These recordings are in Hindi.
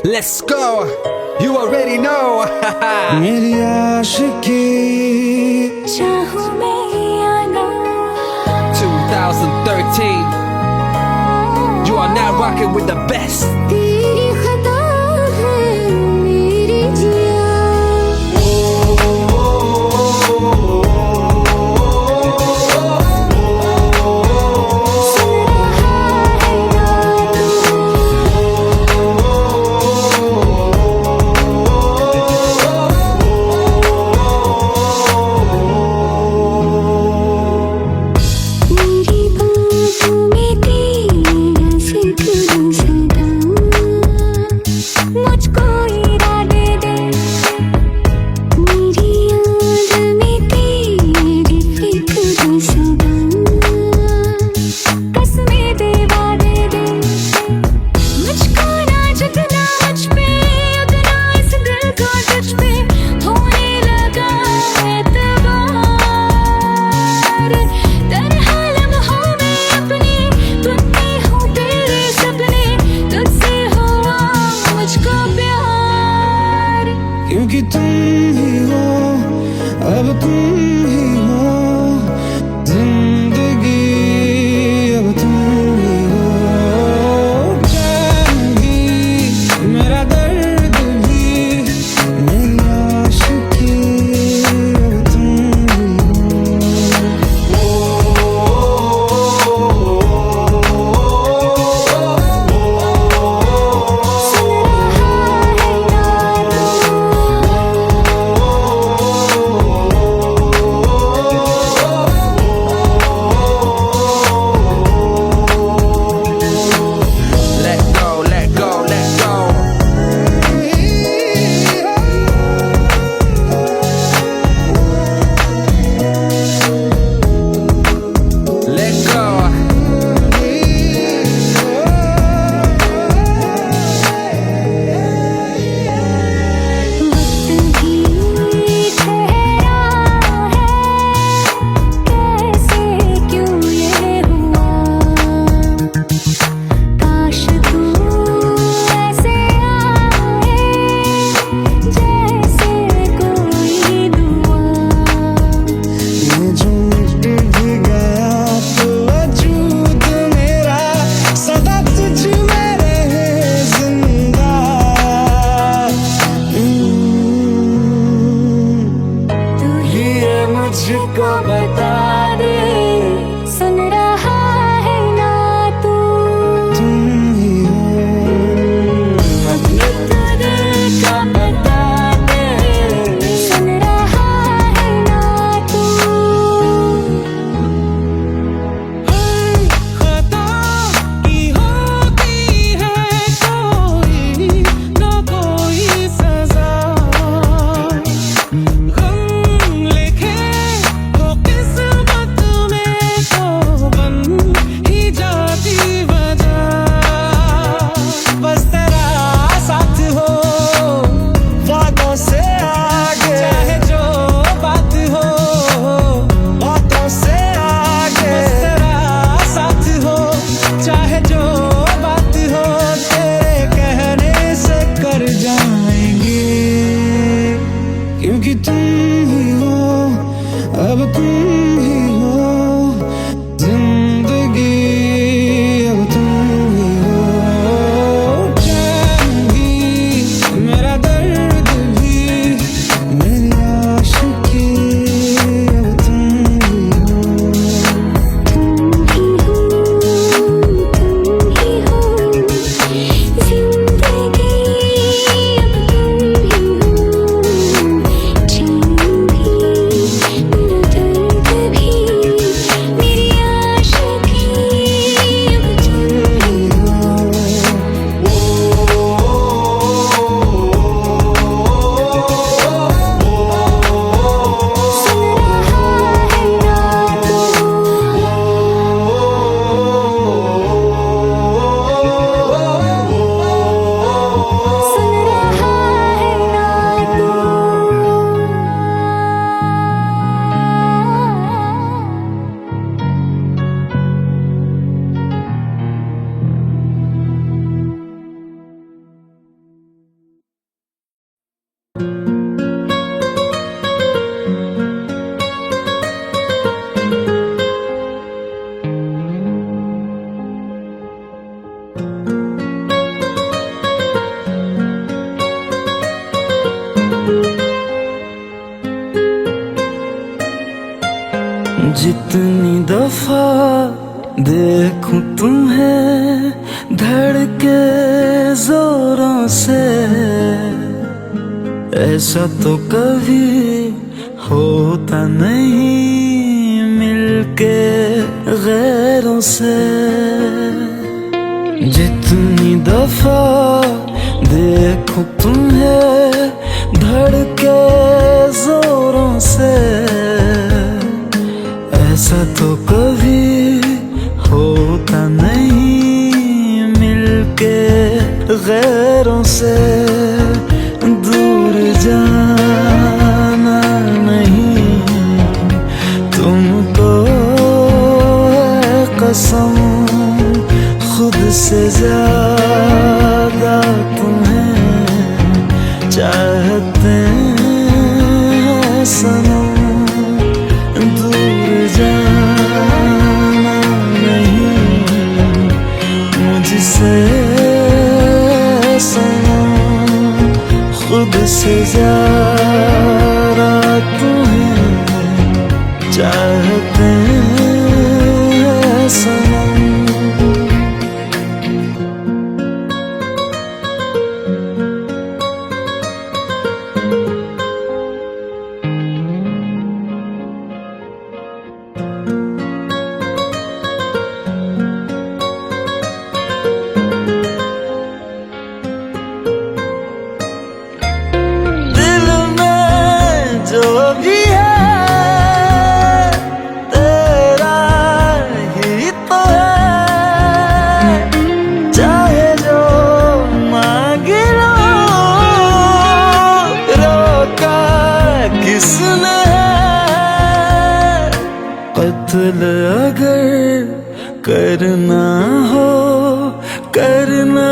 Let's go. You already know. मेरी आशिकी चाहूं मैं या ना 2013. You are now rocking with the best. तेरी खता है मेरी जिया सुन रहा है ना मेरी बातों में तेरा जिक्र सदा जितनी दफा देखूं तुम्हें धड़के जोरों से, ऐसा तो कभी होता नहीं मिलके गैरों से। जितनी दफा देखूं तुम्हें धड़के जोरों से, ऐसा तो कभी होता नहीं मिलके गैरों से। दूर जाना नहीं तुमको है कसम, खुद से ज्यादा तुम्हें चाहते हैं सनम। दूर जाना नहीं मुझसे सनम, खुद से ज्यादा तुम्हें चाहते हैं सनम। जो भी है तेरा ही तो है, चाहे जो मांग लो, रोका किसने है। कत्ल अगर करना हो करना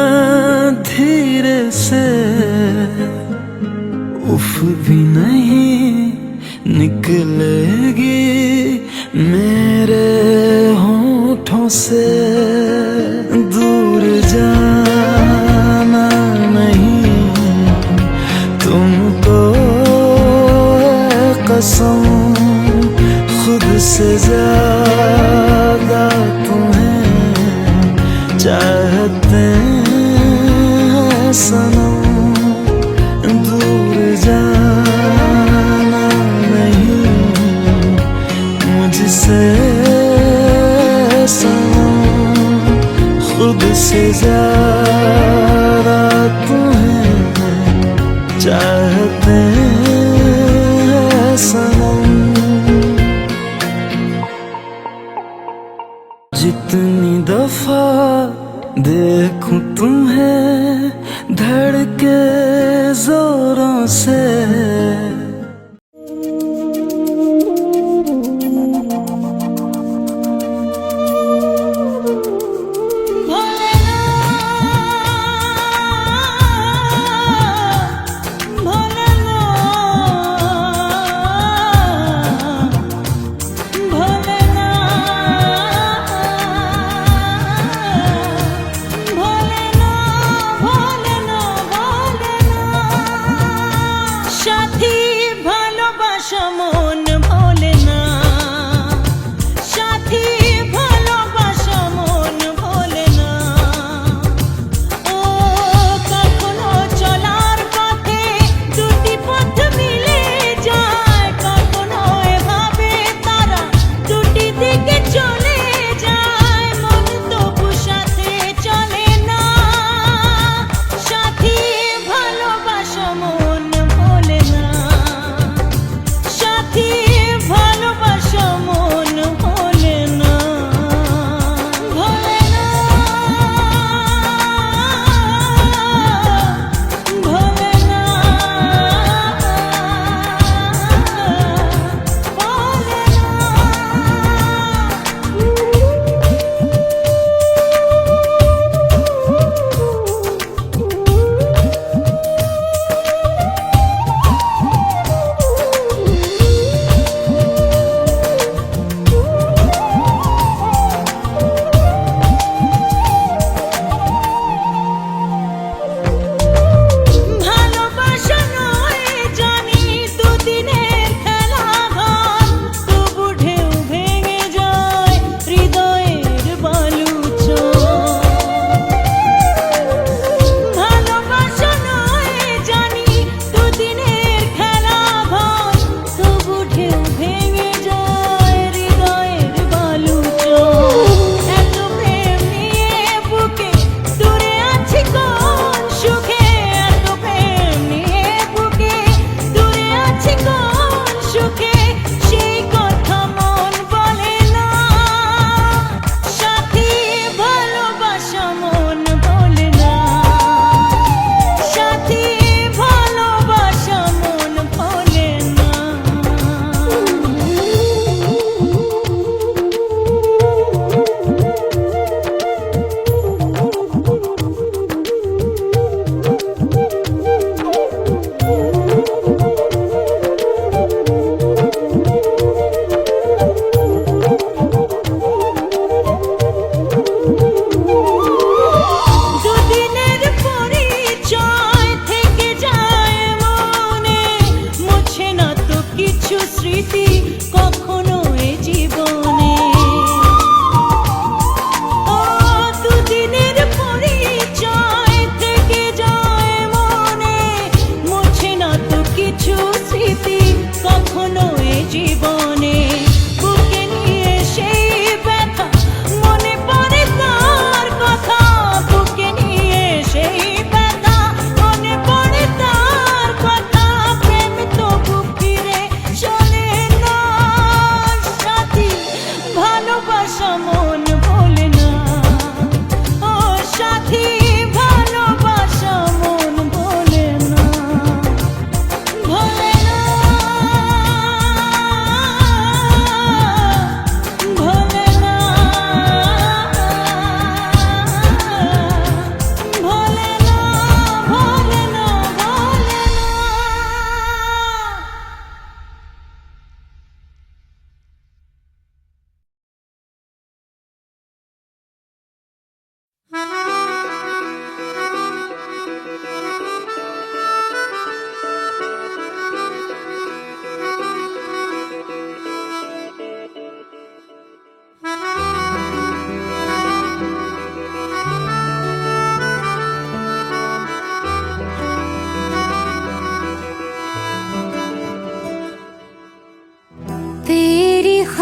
धीरे से, उफ भी नहीं निकलेगी मेरे होठों से। दूर जाना नहीं तुमको है कसम, खुद से ज्यादा तुम्हें चाहते हैं सनम। दूर जाना नहीं मुझसे सनम, खुद से ज्यादा तुम्हें चाहते हैं सनम। जितनी दफा देखूं तुम्हें धड़के जोरों से, साथी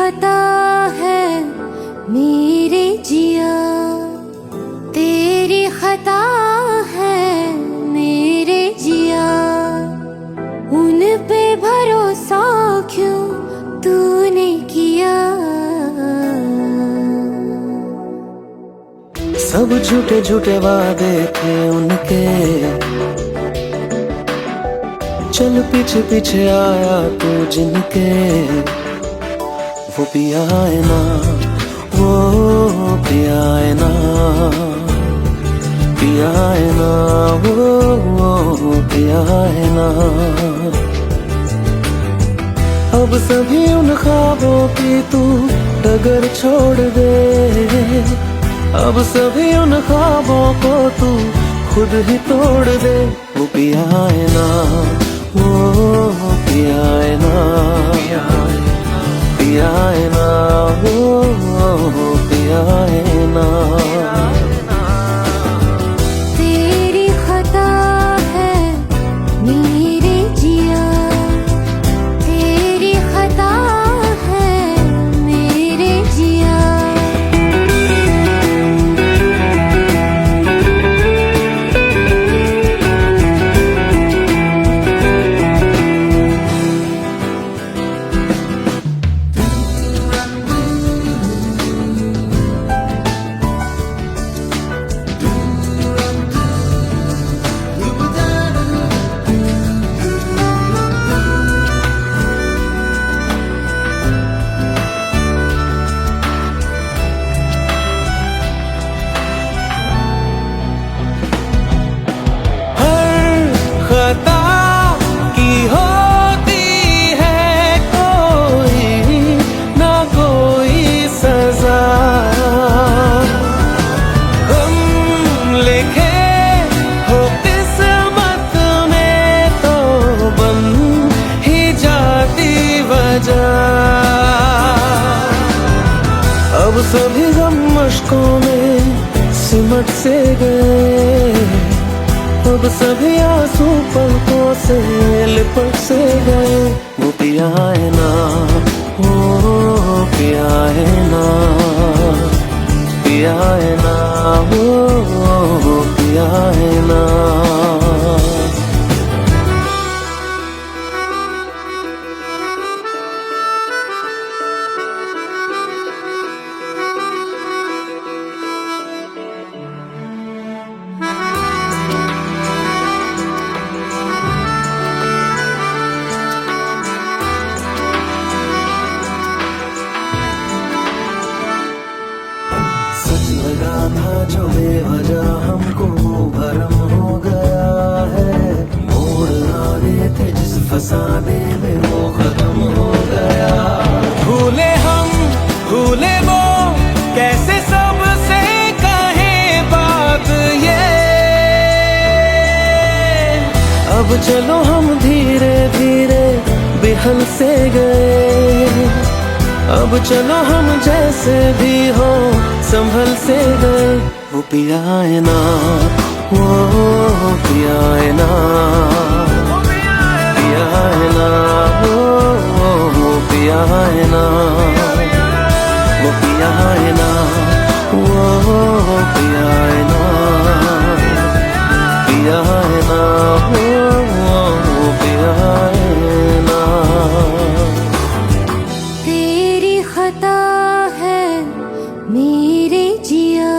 खता है मेरे जिया, तेरी खता है मेरे जिया, उन पे भरोसा क्यों तूने किया। सब झूठे झूठे वादे थे उनके, चल पीछे पीछे आया तू जिनके, वो पिया है ना, वो पिया है ना, पिया है ना, वो पिया है ना। अब सभी उन ख्वाबों की तू डगर छोड़ दे, अब सभी उन ख्वाबों को तू खुद ही तोड़ दे। वो पिया है ना, वो पिया है ना, पिया है ना, वो पिया है ना। तेरी खता है मेरे जिया, तेरी खता है मेरे जिया। अब सभी गम मुश्कों में सिमट से गए, अब सभी आंसू पलकों से लिपट से गए। वो पिया है ना, वो पिया है ना, पिया है ना, वो पिया है ना। लगा था जो बेवजह हमको वो भरम हो गया है, मोड़ आने थे जिस फसाने में वो खत्म हो गया। भूले हम भूले वो कैसे सबसे कहे बात ये, अब चलो हम धीरे धीरे बिहल से गए, अब चलो हम जैसे भी हो संभल से गए। वो पिया है ना, वो पिया है ना, पिया है ना, वो पिया है ना, वो पिया है ना, वो पिया है ना, पिया है ना, वो पिया है ना। तेरी खता है मेरे जिया,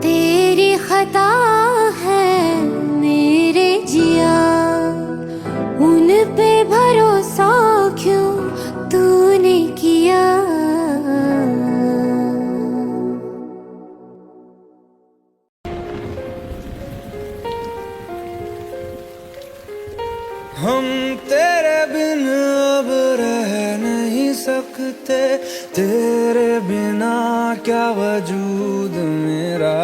तेरी खता है मेरे जिया, उन पे भरोसा क्यों तूने किया। हम तेरे बिन अब रह नहीं सकते, तेरे बिना क्या वजूद मेरा।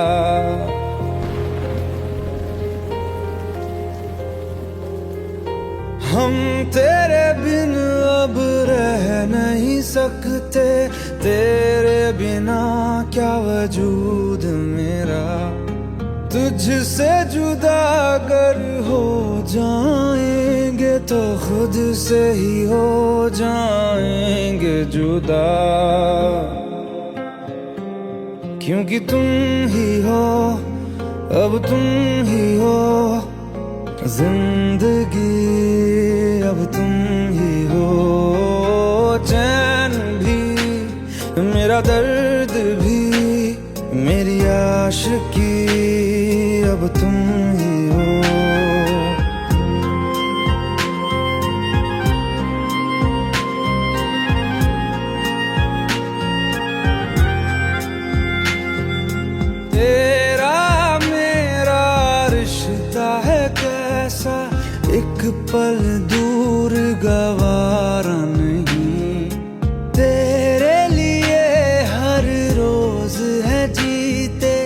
हम तेरे बिन अब रह नहीं सकते, तेरे बिना क्या वजूद मेरा। तुझसे जुदा अगर हो जाएंगे तो खुद से ही हो जाएंगे जुदा, क्योंकि तुम ही हो, अब तुम ही हो जिंदगी, अब तुम ही हो चैन भी, मेरा दर्द भी, मेरी आशिकी, अब तुम ही हो। तेरा मेरा रिश्ता है कैसा, एक पल दूर गवारा नहीं, तेरे लिए हर रोज है जीते,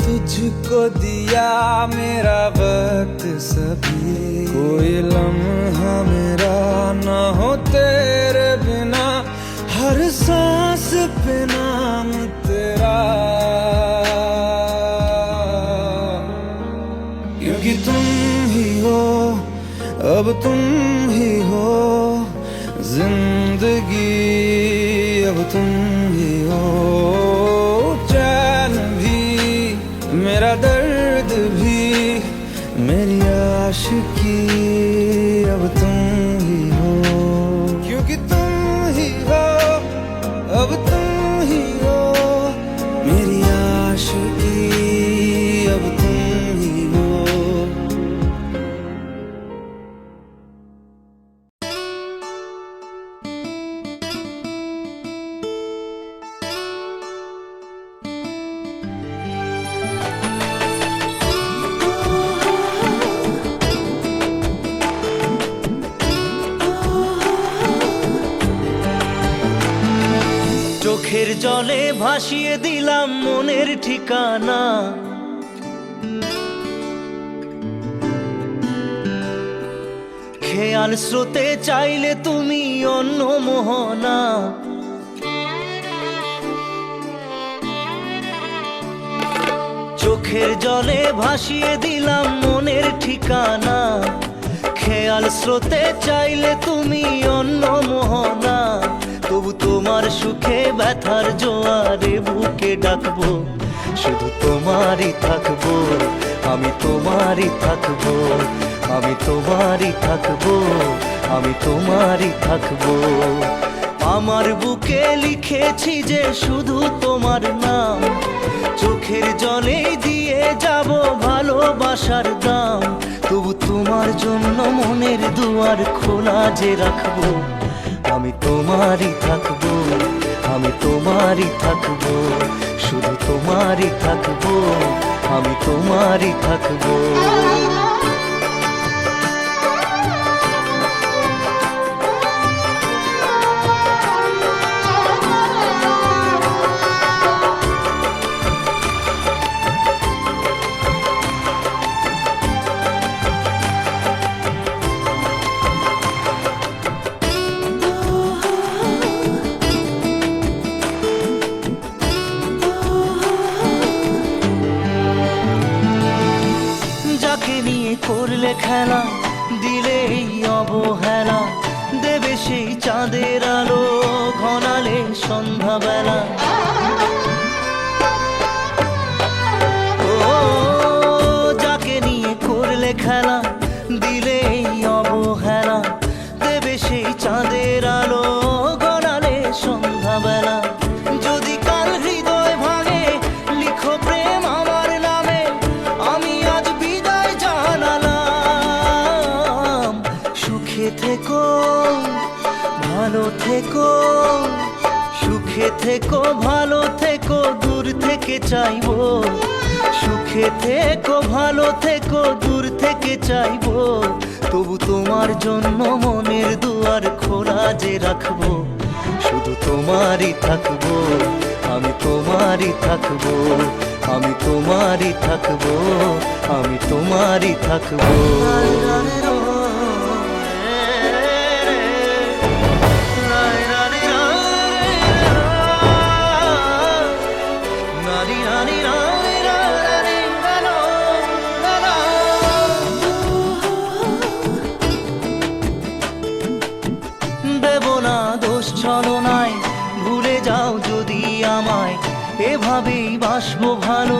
तुझको दिया मेरा वक्त सभी, कोई लम्हा मेरा ना हो तेरे बिना, हर सांस पे नाम तेरा, क्योंकि तुम ही हो, अब तुम ही हो जिंदगी, अब तुम ही हो चैन भी, मेरा दर्द भी, मेरी आशिकी, अब तुम ही हो, क्योंकि तुम ही हो, अब तुम ही हो मेरी आशिकी, अब तुम ही हो। চোখের জলে ভাসিয়ে দিলাম মনের ঠিকানা, খেয়াল স্রোতে চাইলে তুমি অন্য মোহনা, চোখের জলে ভাসিয়ে দিলাম মনের ঠিকানা, খেয়াল স্রোতে চাইলে তুমি অন্য মোহনা, তবু তোমার সুখে ব্যথার জোয়ারে বুকে ডাকবো, শুধু তোমারই থাকবো, আমি তোমারই থাকবো, আমি তোমারই থাকবো, আমি তোমারই থাকবো। আমার বুকে লিখেছি যে শুধু তোমার নাম, চোখের জলে দিয়ে যাব ভালোবাসার দাম, তবু তোমার জন্য মনের দুয়ার খোলা যে রাখবো, আমি তোমারই থাকবো, আমি তোমারই থাকবো, শুধু তোমারই থাকবো, আমি তোমারই থাকবো। করলে খেলা দিলে এই অবহেলা, দেবে সেই চাঁদের আলো ঘনালে সন্ধ্যাবেলা, ও যাকে নিয়ে করলে খেলা দিলে এই অবহেলা, দেবে সেই চাঁদের আলো ঘনালে সন্ধ্যাবেলা, যদি কাল হৃদয় ভাঙে লিখো প্রেম আমার নামে, আমি আজ বিদায় জানালাম, সুখে থেকো ভালো থেকো, সুখে থেকো ভালো থেকো, দূর থেকে চাইবো, সুখে থেকো ভালো থেকো, দূর থেকে চাইবো, তবু তোমার জন্য মনের দুয়ার খোলা যে রাখবো, শুধু তোমারই থাকবো, আমি তোমারই থাকবো, আমি তোমারই থাকবো, আমি তোমারই থাকবো। বাসবো ভালো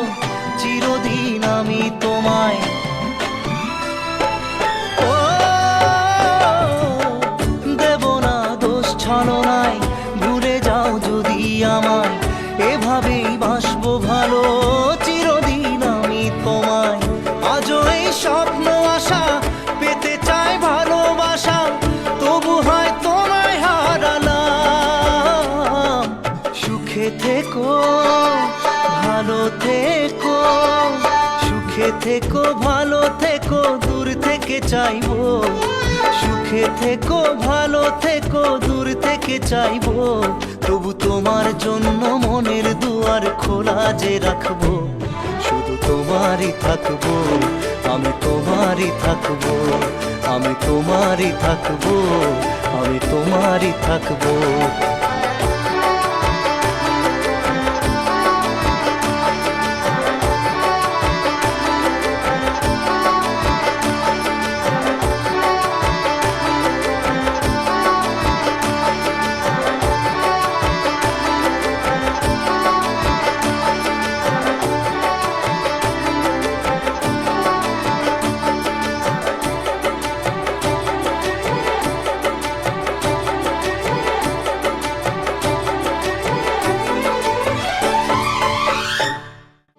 চিরদিন আমি তোমায়। ও দেব না দোষ ছলনায়, ভুলে যাও যদি আমায়, এভাবেই বাসবো ভালো চিরদিন আমি তোমায়। আজও এই স্বপ্ন আশা পেতে চাই ভালোবাসা, তবু হয় তোমায় হারালাম। সুখে থেকো ভালো থেকো, সুখে থেকো ভালো থেকো, দূর থেকে চাইবো। সুখে থেকো ভালো থেকো, দূর থেকে চাইবো, তবু তোমার জন্য মনের দুয়ার খোলা যে রাখবো। শুধু তোমারই থাকবো, আমি তোমারই থাকবো, আমি তোমারই থাকবো, আমি তোমারই থাকবো।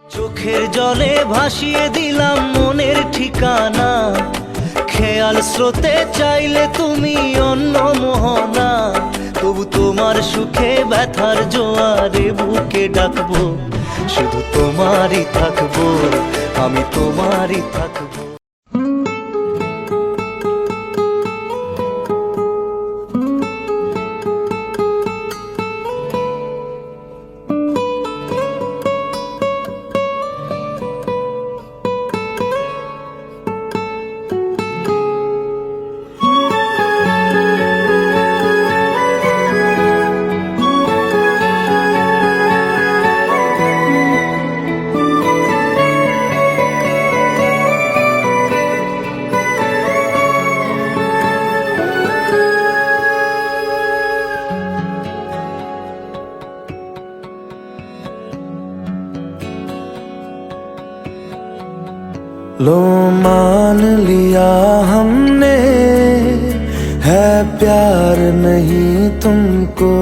চোখের জলে ভাসিয়ে দিলাম মনের ঠিকানা, খেয়াল স্রোতে চাইলে তুমি অন্য মোহনা, তবু তোমার সুখে ব্যথার জোয়ারে বুকে ডাকবো। শুধু তোমারই থাকবো, আমি তোমারই থাকবো। लो मान लिया हमने है प्यार नहीं तुमको,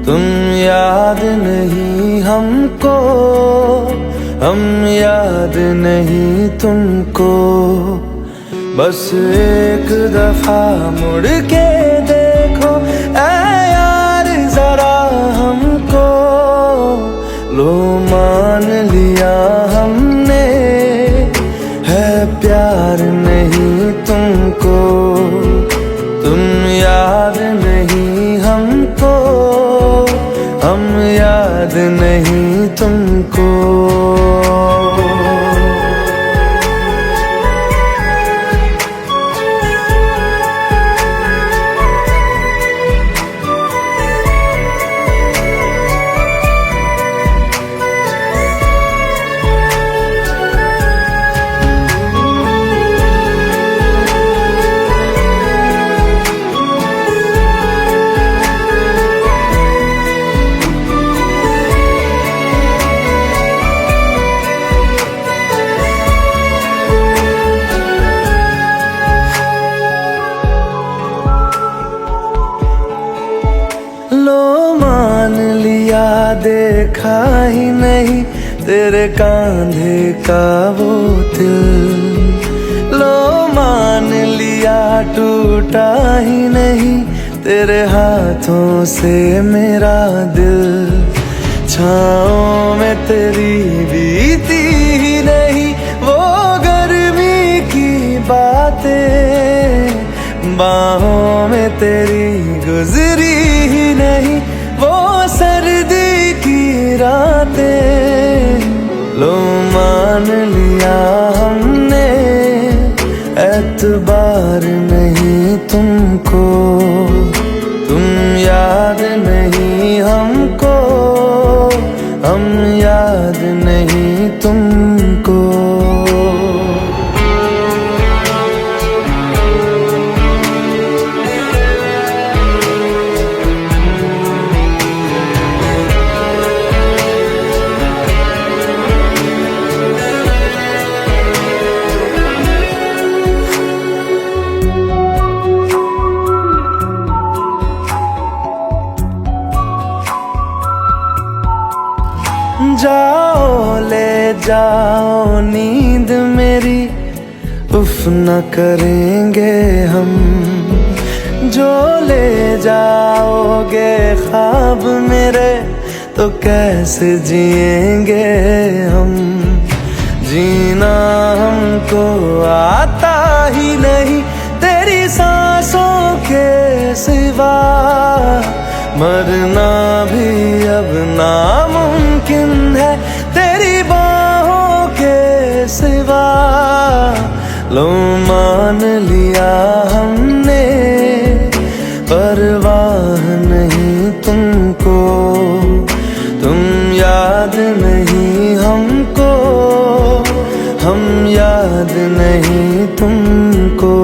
तुम याद नहीं हमको, हम याद नहीं तुमको। बस एक दफा मुड़ के देखो ऐ यार जरा हमको। लो मान लिया हमने है प्यार नहीं तुमको, तुम याद नहीं हमको, हम याद नहीं तुमको। देखा ही नहीं तेरे कांधे का वो दिल, लो मान लिया टूटा ही नहीं तेरे हाथों से मेरा दिल। छाँव में तेरी बीती ही नहीं वो गर्मी की बातें, बाहों में तेरी गुजरी ही नहीं वो सर्दी की रातें। लो मान लिया हमने एतबार नहीं तुमको, तुम याद नहीं हमको, हम याद नहीं तुमको। जाओ नींद मेरी, उफ न करेंगे हम। जो ले जाओगे ख्वाब मेरे, तो कैसे जिएंगे हम। जीना हमको आता ही नहीं तेरी सांसों के सिवा, मरना भी अब नामुमकिन है तेरी बाहों के सिवा। लो मान लिया हमने, परवाह नहीं तुमको, तुम याद नहीं हमको, हम याद नहीं तुमको।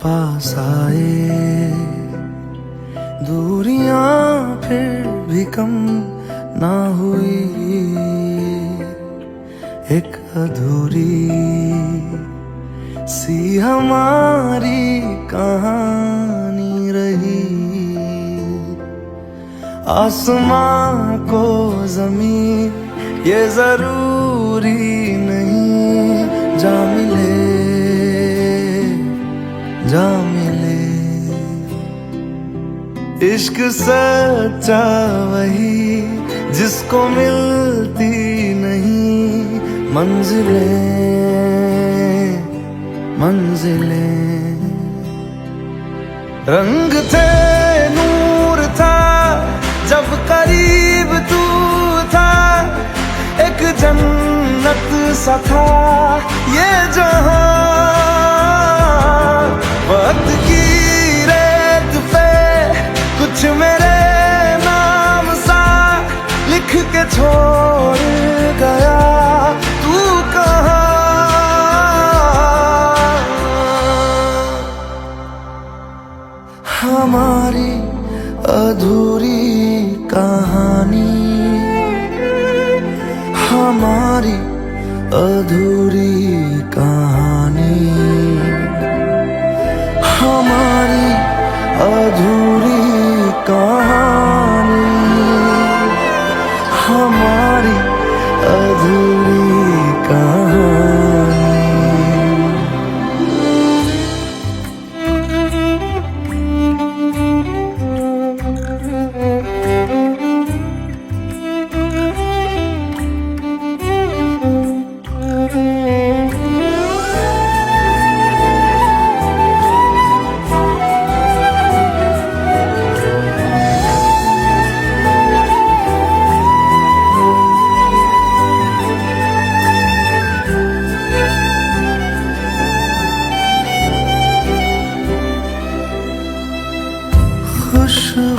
पास आए दूरियां फिर भी कम ना हुई, एक अधूरी सी हमारी कहानी रही। आसमां को ज़मीन ये जरूरी नहीं, जा मिले जा मिले। इश्क सच्चा वही जिसको मिलती नहीं मंजिलें मंजिलें। रंग थे नूर था जब करीब तू था, एक जन्नत सा था ये जहां। वक्त की रेत पे कुछ मेरे नाम सा लिख के छोड़ गया, तू कहाँ। हमारी अधूरी कहानी, हमारी अधूरी कहानी, हमारी अधूरी कहानी, हमारी अधूरी कहानी।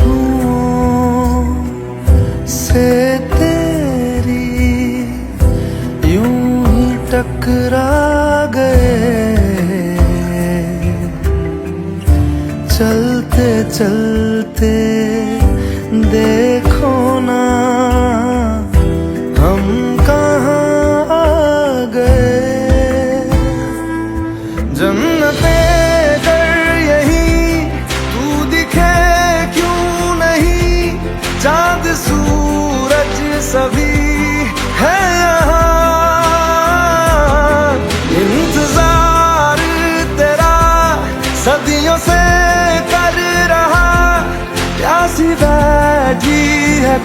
खुशबुओं से तेरी यूं ही टकरा गए, चलते चलते देखो ना हम कहाँ आ गए। जन्नतें अगर यही तू दिखे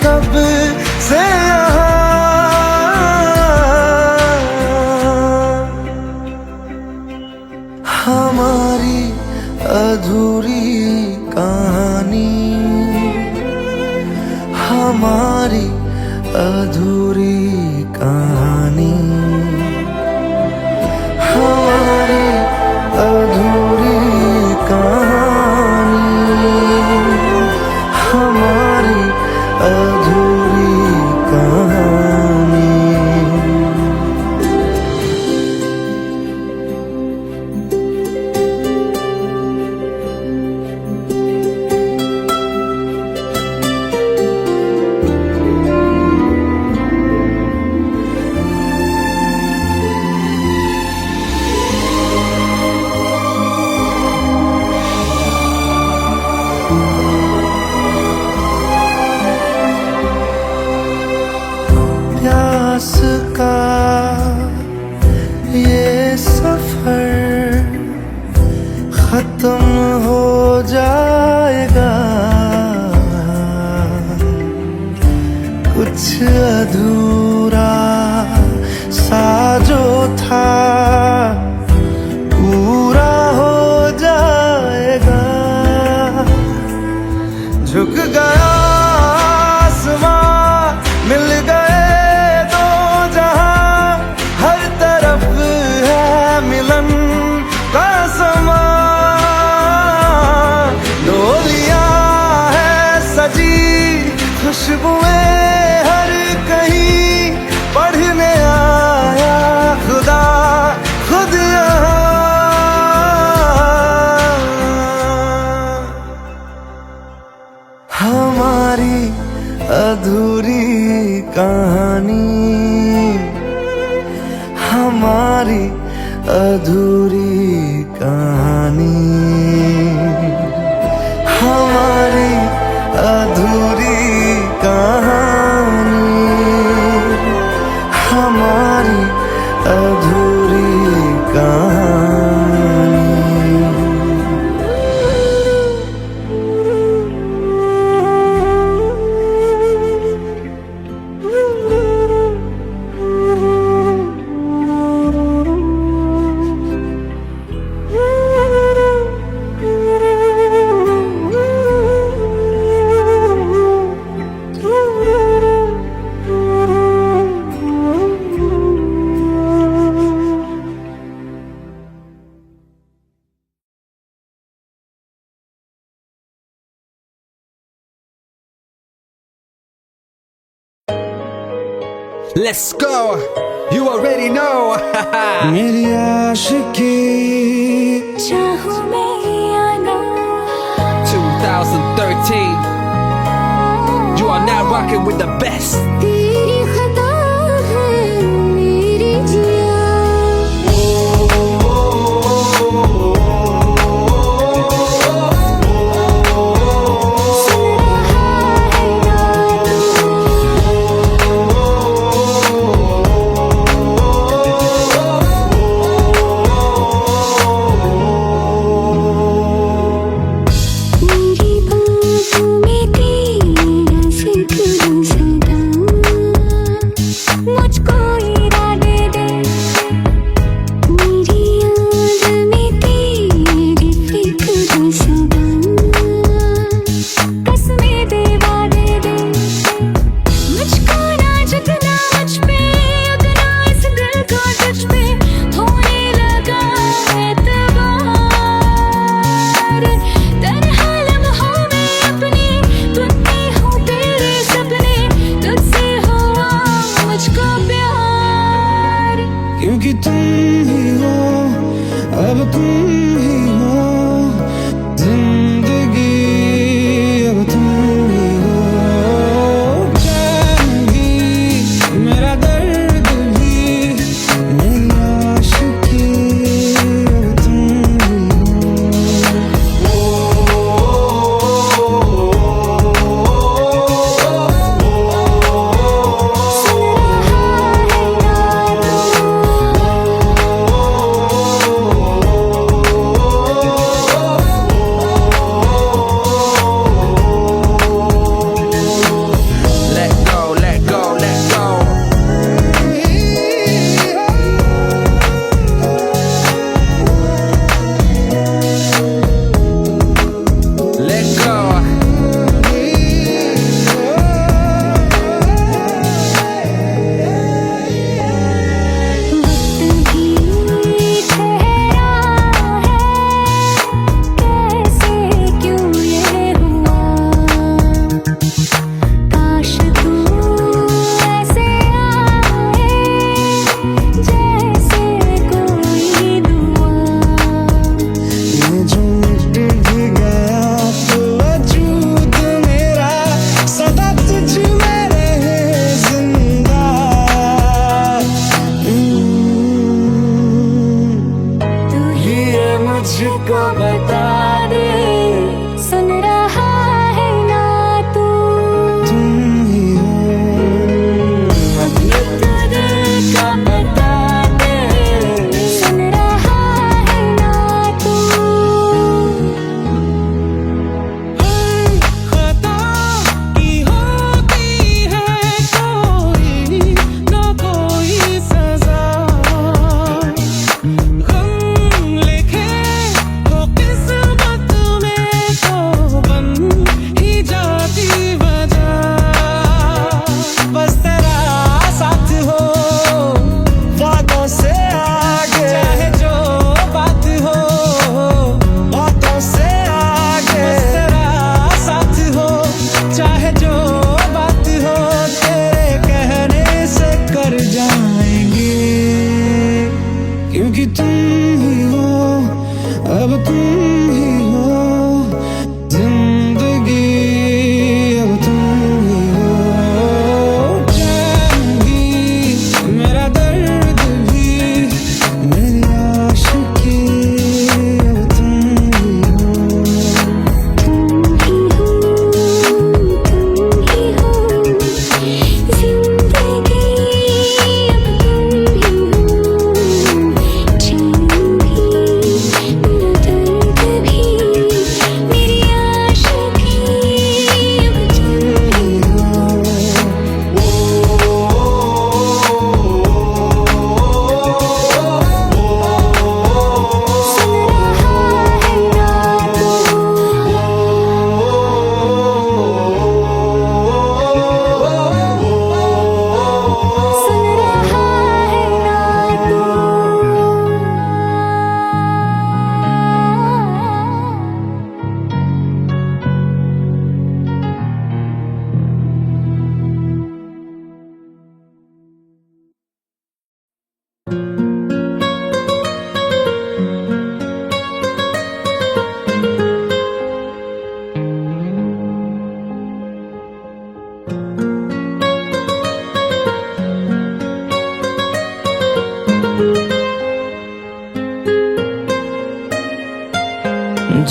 कब से हमारी अधूरी कहानी, हमारी अधूरी कहानी, हमारी अधूरी कहानी, हमारी अधूरी कहानी। प्यास का ये सफर खत्म हो जाएगा, कुछ अधूरा सा जो था पूरा हो जाएगा। झुक गया आसमां, मिल गए दो जहां, हर तरफ है मिलन का समा। डोलियां है सजी, खुशबुएं हर कहीं, पढ़ने आया खुदा खुद यहाँ। हमारी अधूरी कहानी, हमारी अधूरी कहानी, हमारी अधूरी कहानी, हमारी अधूरी कहानी। Let's go. You already know. मेरी आशिकी चाहूं मैं या ना, 2013. You are now rocking with the best. तेरी खता है मेरी जिया। सुन रहा है गाना, मेरी बाहों में तेरा सिर सदा।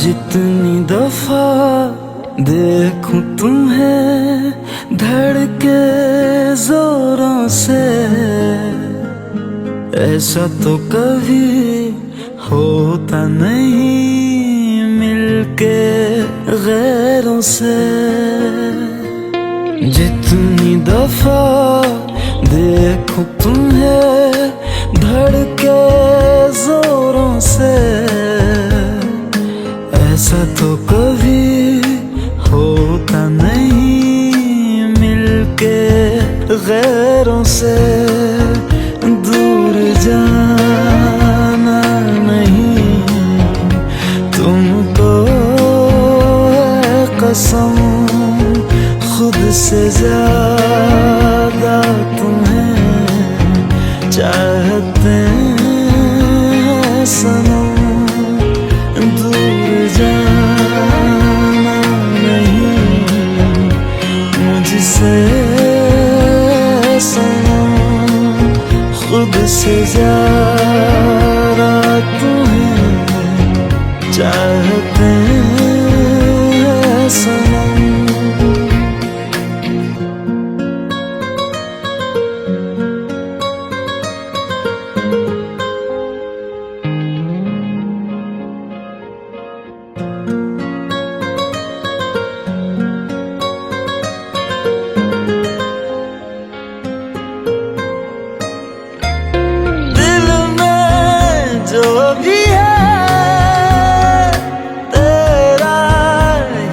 जितनी दफा देखूं तुम्हें धड़के जोरों से, ऐसा तो कभी होता नहीं मिलके गैरों से। जितनी दफा देखूं तुम्हें धड़के जोरों से, ऐसा तो कभी होता नहीं मिलके गैरों से। दूर जाना नहीं तुमको है कसम, खुद से ज्यादा तुम्हें चाहते हैं सनम। दूर जाना नहीं मुझसे सनम, खुद से ज्यादा तुम्हें चाहते हैं सनम। जो भी है तेरा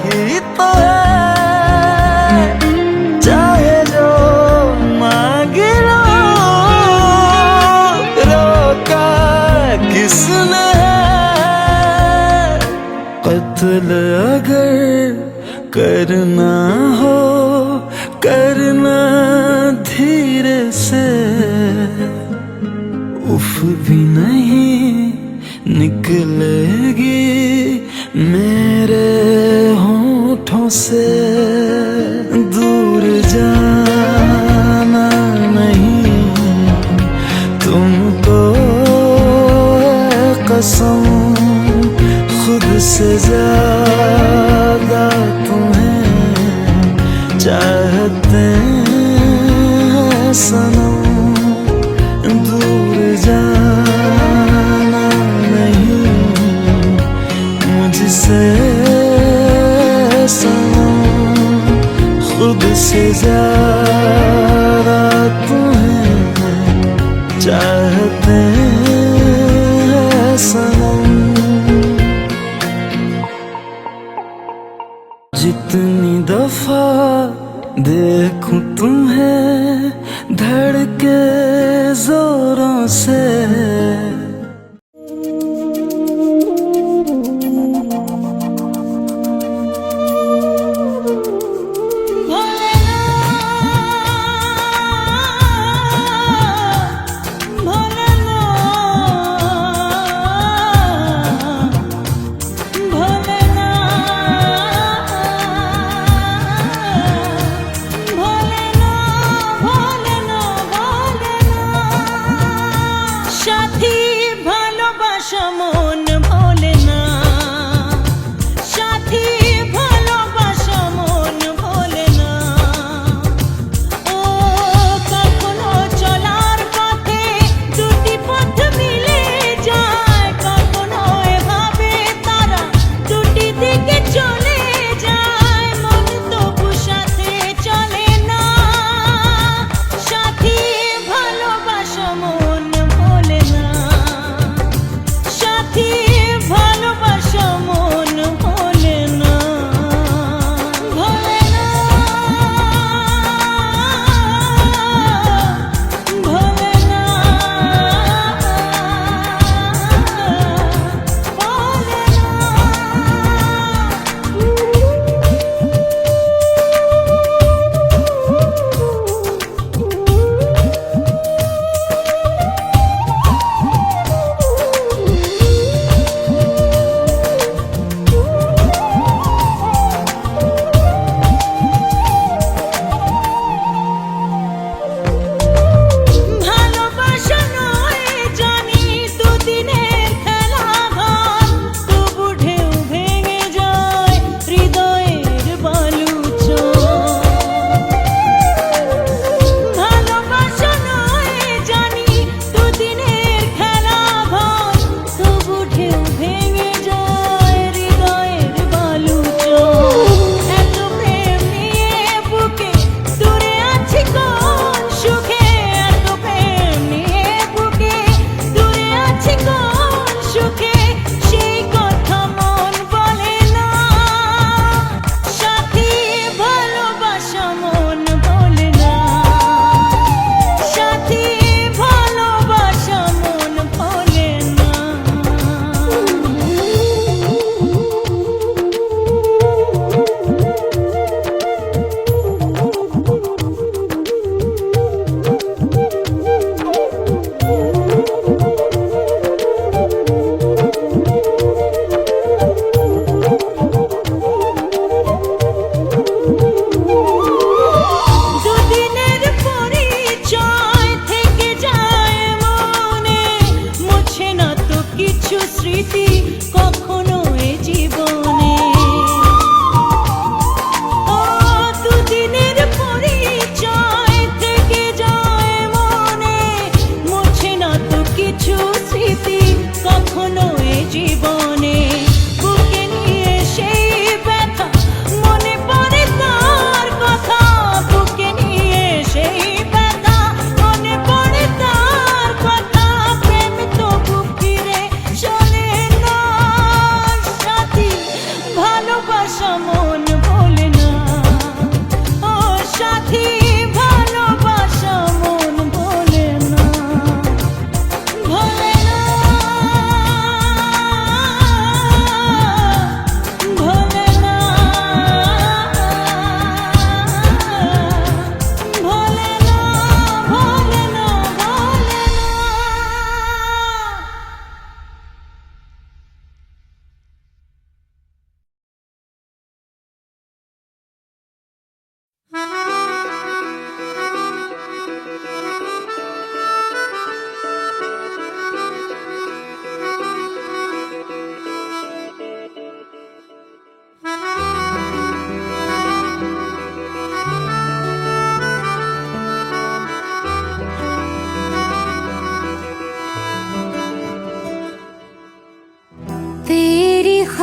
ही तो है, चाहे जो मांग लो, रोका किसने है। कत्ल अगर करना हो करना धीरे से, उफ भी नहीं निकलेगी मेरे होठों से। दूर जाना नहीं तुमको है कसम, खुद से ज्यादा तुम्हें चाहते हैं सनम। दूर जाना नहीं मुझसे सनम, खुद से ज्यादा तुम्हें चाहते हैं सनम। जितनी दफा देखूं तुम्हें धड़के जोरों से, Shut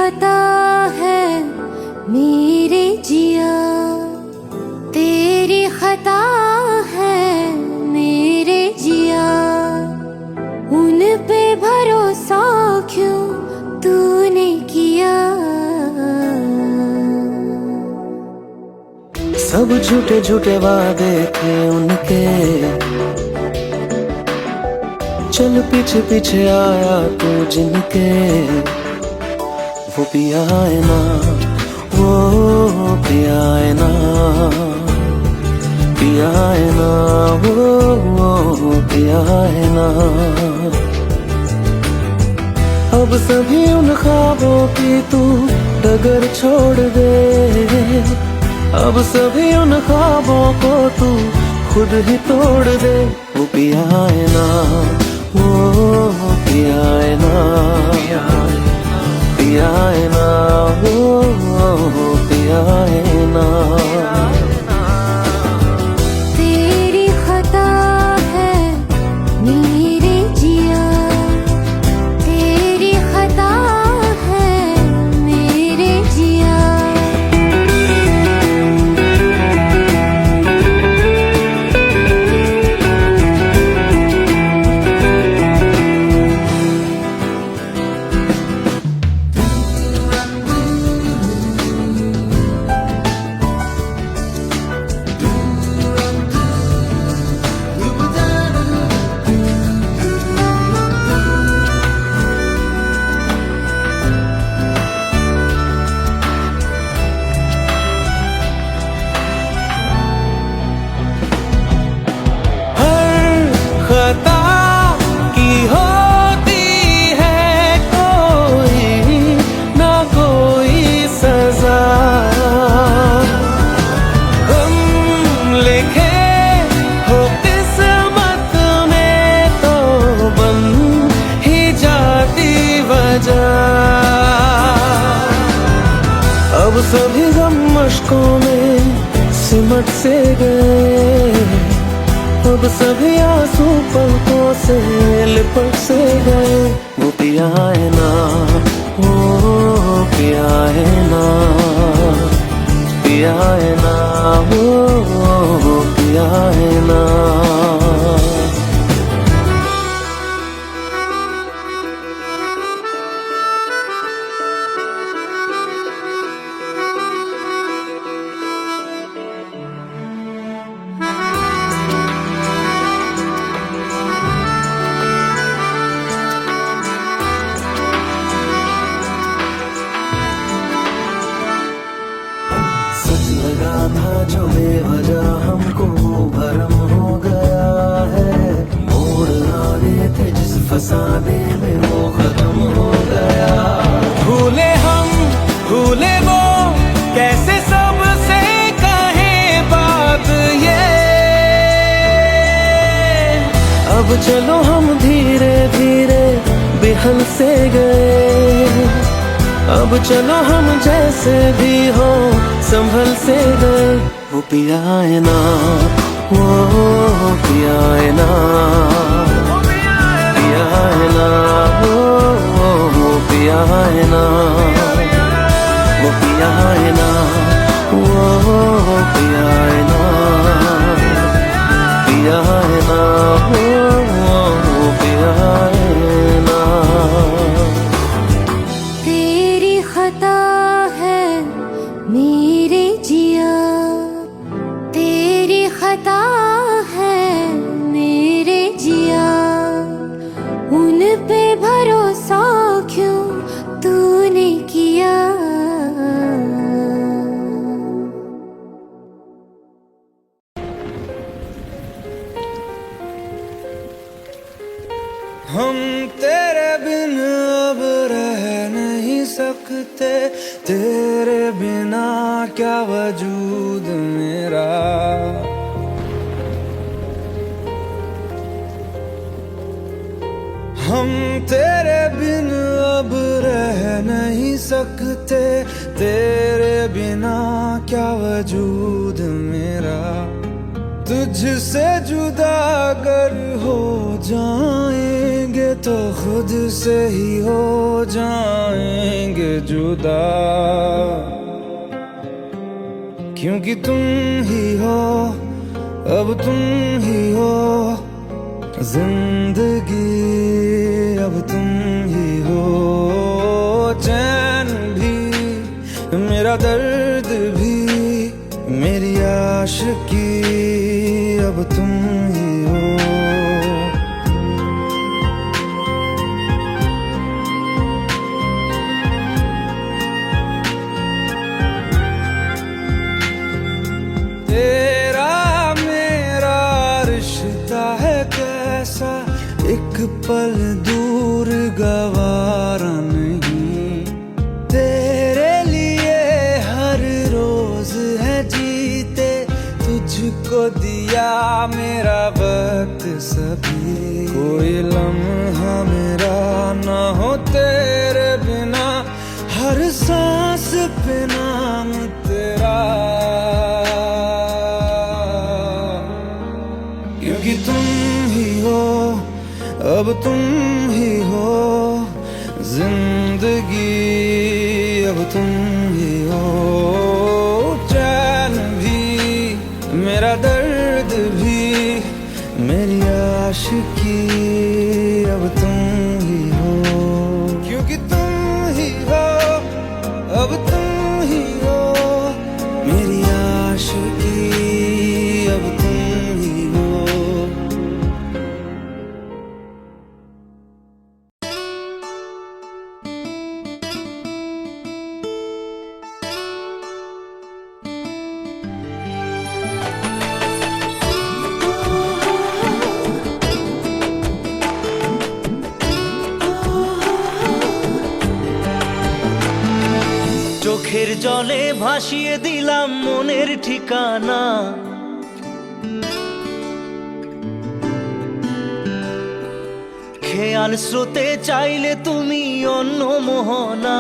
खता है मेरे जिया, तेरी खता है मेरे जिया, उन पे भरोसा क्यों तूने किया। सब झूठे झूठे वादे थे उनके, चल पीछे पीछे आया तू जिनके। वो पिया है ना, वो पिया है ना, पिया है ना, वो पिया है ना। अब सभी उन ख्वाबों की तू डगर छोड़ दे, अब सभी उन ख्वाबों को तू खुद ही तोड़ दे। वो पिया है ना, वो पिया है ना, पिया है ना, वो पिया है ना। तेरी खता है मेरे जिया, तेरी खता है मेरे जिया। खता की होती है कोई ना कोई सजा, हम लिखे हो किस्मत में तो बन ही जाती वजह। अब सभी गम मशकों में सिमट से गए, अब सभी आंसू पलकों से लिपट से गए। वो पिया है ना, वो पिया है ना, पिया है ना, वो पिया है ना। सच लगा था जो बेवजह हमको वो भरम हो गया है। मोड़ आने थे जिस फसाने में वो खत्म हो गया। भूले हम भूले वो, कैसे सबसे कहें बात ये। अब चलो हम धीरे धीरे बिहल से गए, अब चलो हम जैसे भी हो संभल से गए। वो पिया है ना, वो पिया है ना, पिया है ना, वो पिया है ना, वो पिया है ना, वो पिया है ना, पिया है ना, वो पिया है ना। तेरी खता है मेरे जिया, तेरी खता है मेरे जिया, उन पे भरोसा क्यों तूने किया। हम तेरे बिन अब रह नहीं सकते, तेरे बिना क्या वजूद मेरा। हम तेरे बिन अब रह नहीं सकते, तेरे बिना क्या वजूद मेरा। तुझसे जुदा अगर हो जाएंगे तो खुद से ही हो जाएंगे जुदा, क्योंकि तुम ही हो, अब तुम ही हो जिंदगी, अब तुम ही हो चैन भी, मेरा दर्द भी, मेरी आशिकी, अब तुम ही हो। तेरा मेरा रिश्ता है कैसा, एक पल दूर गवारा नहीं, तेरे लिए हर रोज है जीते, तुझको दिया मेरा वक्त सभी, कोई लम्हा मेरा ना हो तेरे बिना, हर सांस पे नाम तेरा, क्योंकि तुम ही हो, अब तुम ही हो जिंदगी, अब तुम ही हो चैन भी, मेरा दर्द भी, मेरी आशिकी, अब तुम ही हो, क्योंकि तुम ही हो, अब तुम ही हो मेरी आशिकी, अब तुम ही हो। চোখের জলে ভাসিয়ে দিলাম মনের ঠিকানা, খেয়াল স্রোতে চাইলে তুমি অন্য মোহনা,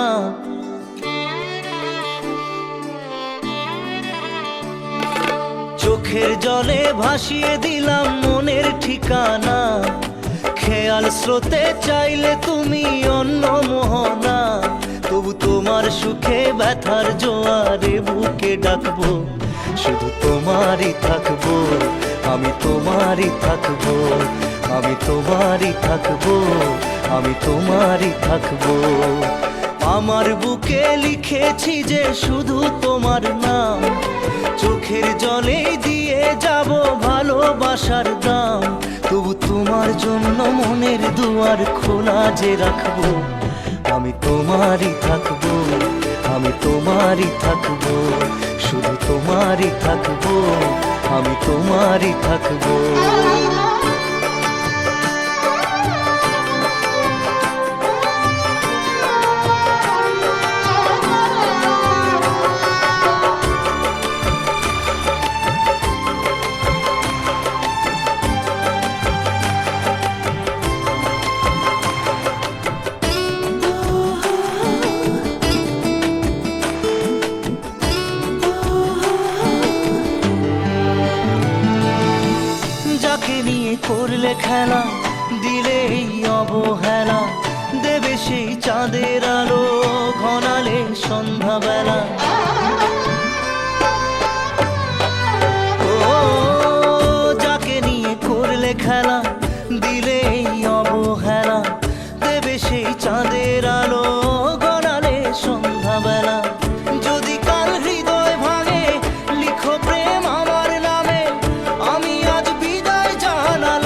চোখের জলে ভাসিয়ে দিলাম মনের ঠিকানা, খেয়াল স্রোতে চাইলে তুমি অন্য মোহনা, তবু তোমার সুখে ব্যথার জোয়ারে বুকে ডাকবো, শুধু তোমারই থাকবো, আমি তোমারই থাকবো, আমি তোমারই থাকবো, আমি তোমারই থাকবো। আমার বুকে লিখেছি যে শুধু তোমার নাম, চোখের জলে দিয়ে যাব ভালোবাসার দাম, তবু তোমার জন্য মনের দুয়ার খোলা যে রাখবো, আমি তোমারই থাকবো, আমি তোমারই থাকবো, শুধু তোমারই থাকবো, আমি তোমারই থাকবো। করলে খেলা দিলে এই অবহেলা, দেবে সেই চাঁদের আলো ঘনালে সন্ধ্যাবেলা, ও যাকে নিয়ে করলে খেলা দিলে এই অবহেলা, দেবে সেই চাঁদের আলো ঘনালে সন্ধ্যাবেলা, যদি কাল হৃদয় ভাঙে লিখো প্রেম আমার নামে, আমি আজ বিদায় জানালাম,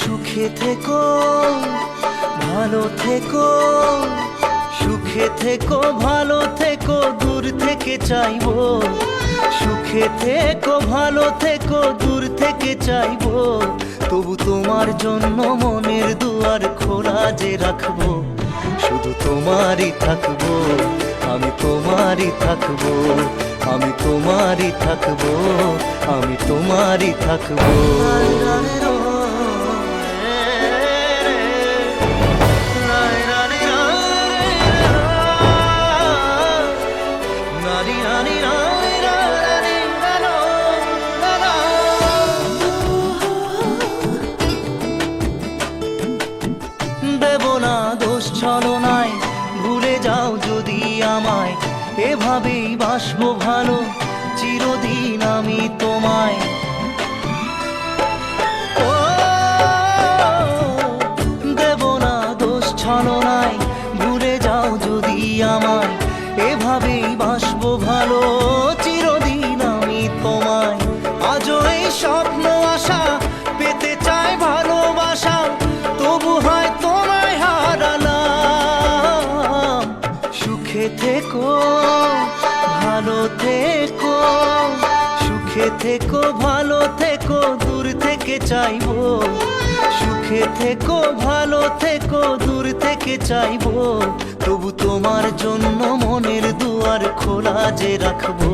সুখে থেকো ভালো থেকো, সুখে থেকো ভালো থেকো, দূর থেকে চাইবো, সুখে থেকো ভালো থেকো, দূর থেকে চাইবো, তবু তোমার জন্য মনের দুয়ার খোলা যে রাখবো, শুধু তোমারই থাকবো, আমি তোমারই থাকবো, আমি তোমারই থাকবো, আমি তোমারই থাকবো। এভাবেই বাসবো ভালো চিরদিন আমি তোমায়। ও দেব না দোষ ছলনায়, ভুলে যাও যদি আমায়, এভাবেই বাসবো ভালো চিরদিন আমি তোমায়। আজও এই স্বপ্ন আশা পেতে চাই ভালোবাসা, তবু হয় তোমায় হারালাম। সুখে থেকো ভালো থেকো, সুখে থেকো ভালো থেকো, দূর থেকে চাইবো। সুখে থেকো ভালো থেকো, দূর থেকে চাইবো, তবু তোমার জন্য মনের দুয়ার খোলা যে রাখবো।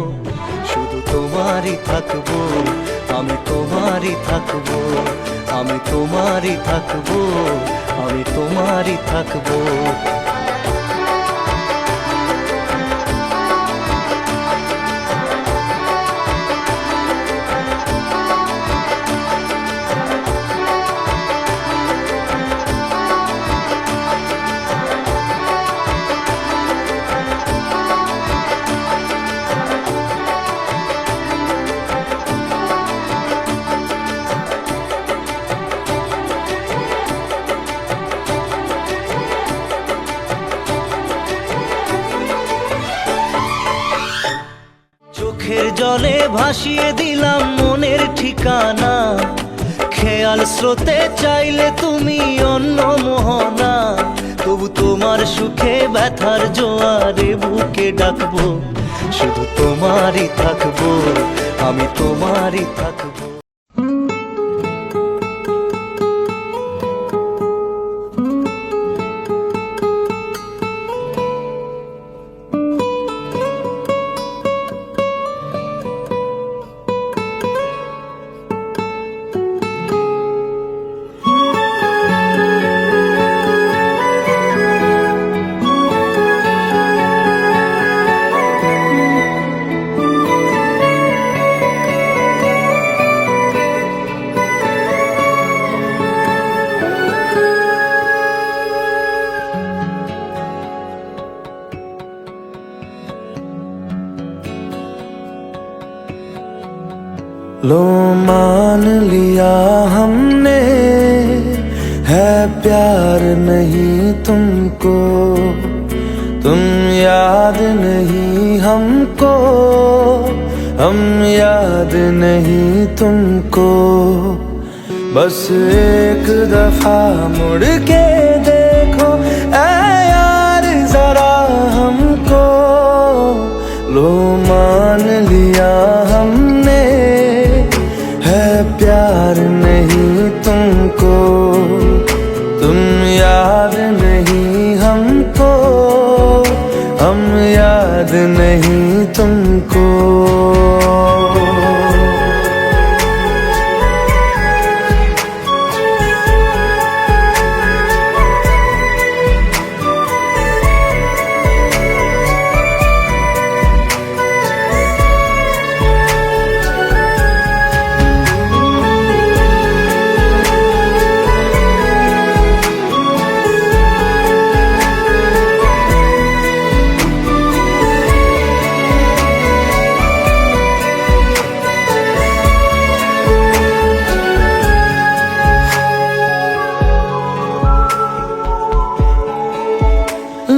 শুধু তোমারই থাকবো, আমি তোমারই থাকবো, আমি তোমারই থাকবো, আমি তোমারই থাকবো। চোখের জলে ভাসিয়ে দিলাম মনের ঠিকানা, খেয়াল স্রোতে চাইলে তুমি অন্য মোহনা, তবু তোমার সুখে ব্যথার জোয়ারে বুকে ডাকবো। শুধু তোমারই থাকবো, আমি তোমারই থাকবো। लो मान लिया हमने है प्यार नहीं तुमको, तुम याद नहीं हमको, हम याद नहीं तुमको। बस एक दफा मुड़ के देखो ऐ यार जरा हमको। लो मान लिया हमने है प्यार नहीं तुमको, तुम याद नहीं हमको, हम याद नहीं तुमको।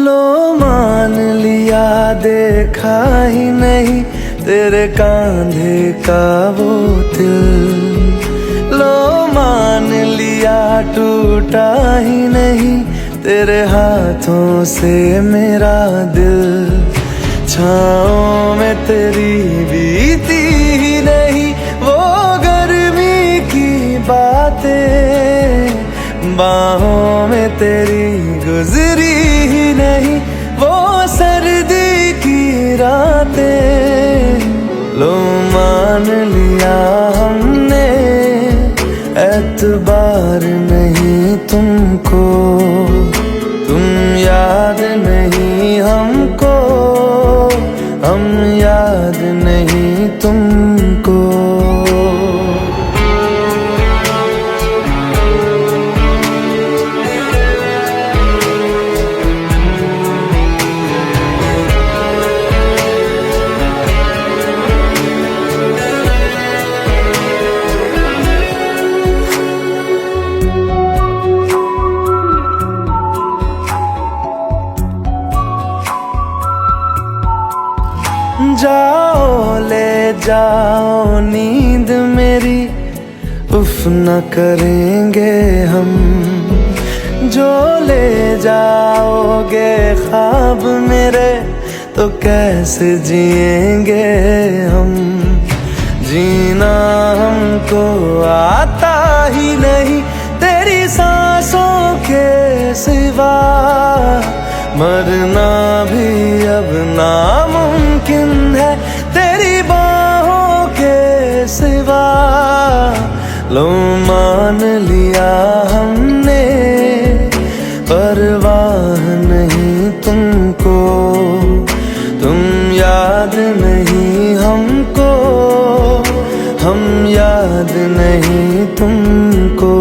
लो मान लिया देखा ही नहीं तेरे कांधे का वो दिल। लो मान लिया टूटा ही नहीं तेरे हाथों से मेरा दिल। छाँव में तेरी बीती ही नहीं वो गर्मी की बातें, बाहों में तेरी गुजरी ही नहीं वो सर्दी की रातें। लो मान लिया हमने एतबार नहीं तुमको, तुम याद नहीं हमको, हम याद नहीं तुमको। जाओ नींद मेरी, उफ न करेंगे हम। जो ले जाओगे ख्वाब मेरे, तो कैसे जिएंगे हम। जीना हमको आता ही नहीं तेरी सांसों के सिवा, मरना भी अब नामुमकिन है तेरी बाहों के सिवा। लो मान लिया हमने, परवाह नहीं तुमको, तुम याद नहीं हमको, हम याद नहीं तुमको।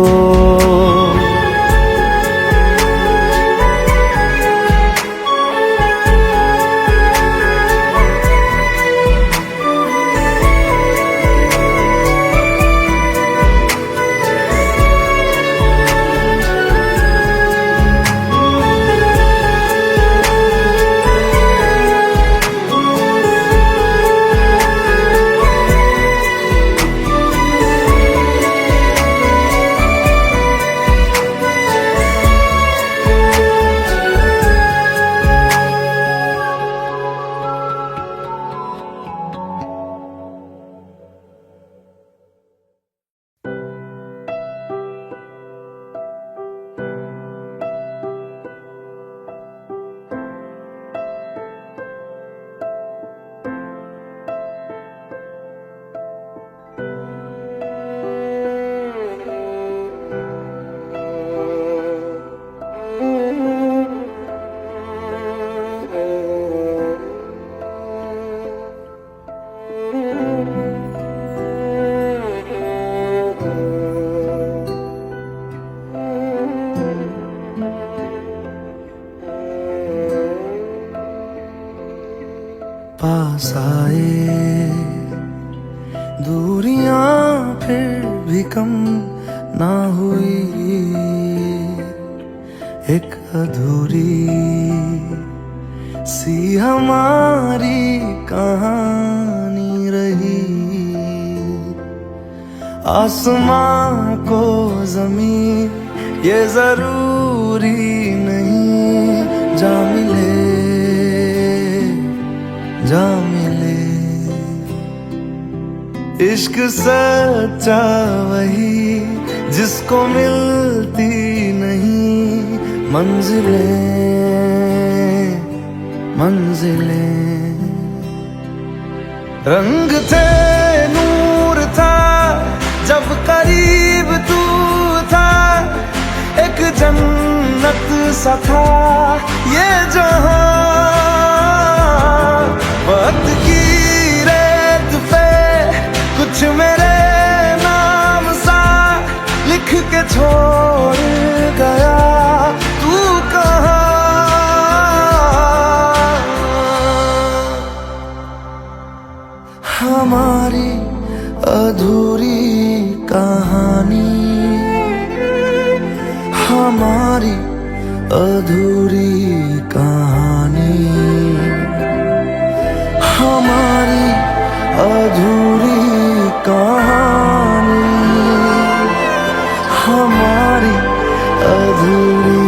पास आए दूरियां फिर भी कम ना हुई, एक अधूरी सी हमारी कहानी रही। आसमां को ज़मीन ये जरूरी नहीं, जा मिले जा मिले। इश्क सच्चा वही जिसको मिलती नहीं मंजिलें मंजिलें। रंग थे नूर था जब करीब तू था, एक जन्नत सा था ये जहां। वक्त की रेत पे कुछ मेरे नाम सा लिख के छोड़ गया, तू कहाँ। हमारी अधूरी कहानी, हमारी अधूरी कहानी, हमारी अधूरी कहानी, हमारी अधूरी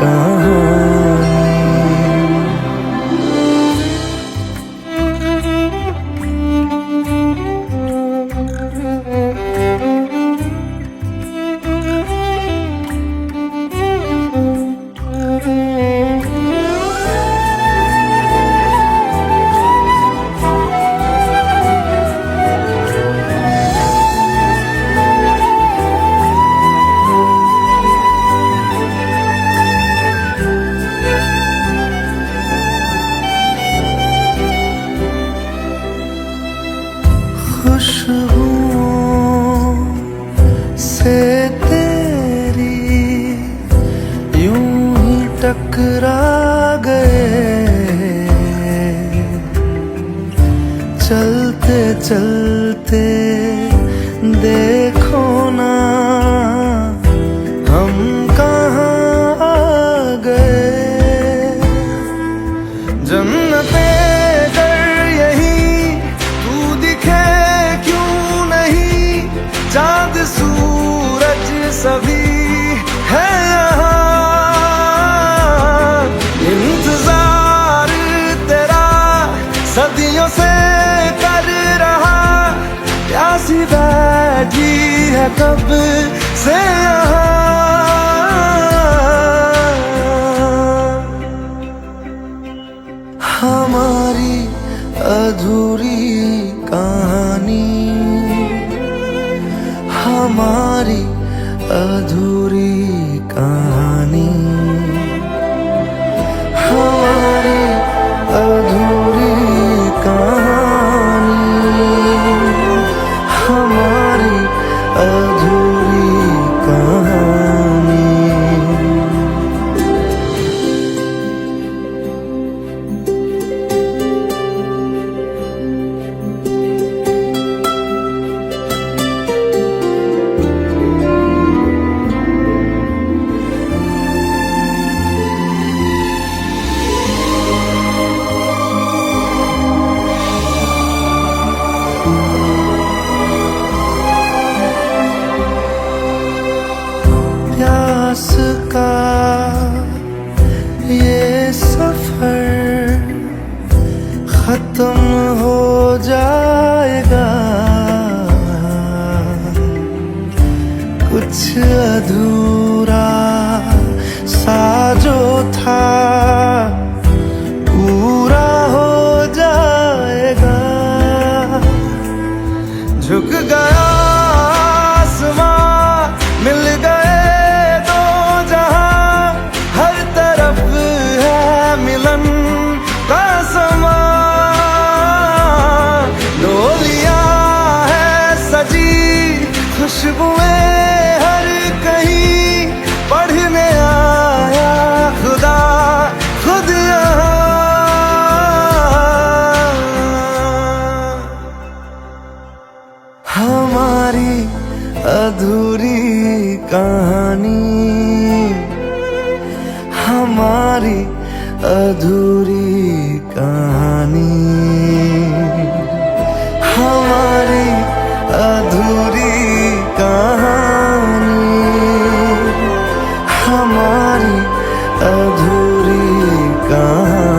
कहानी। सभी है यहाँ। इंतजार तेरा सदियों से कर रहा, प्यासी बैठी है कब से यहाँ। हमारी अधूरी कहानी, हमारी अधूरी कहानी, हमारी अधूरी कहानी, हमारी अधूरी कहानी। प्यास का ये सफर खत्म हो जाएगा, कुछ अधूरा सा जो था पूरा हो जाएगा। झुक गया आसमां, मिल गए दो जहां, हर तरफ है मिलन का समा। डोलियां है सजी, खुशबुएं हर कहीं, पढ़ने आया खुदा खुद यहाँ। हमारी अधूरी कहानी, हमारी अधूरी कहानी, हमारी अधूरी कहानी, हमारी अधूरी कहानी।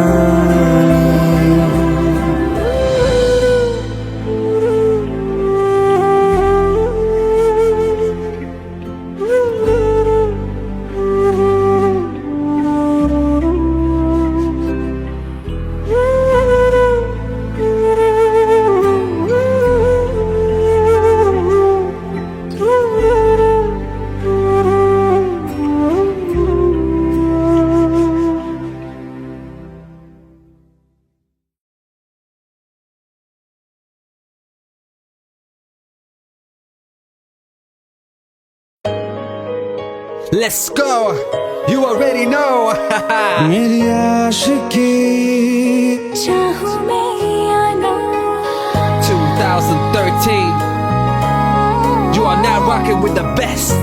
Let's go, you already know. मेरी आशिकी चाहूं मैं या ना, 2013, you are now rocking with the best.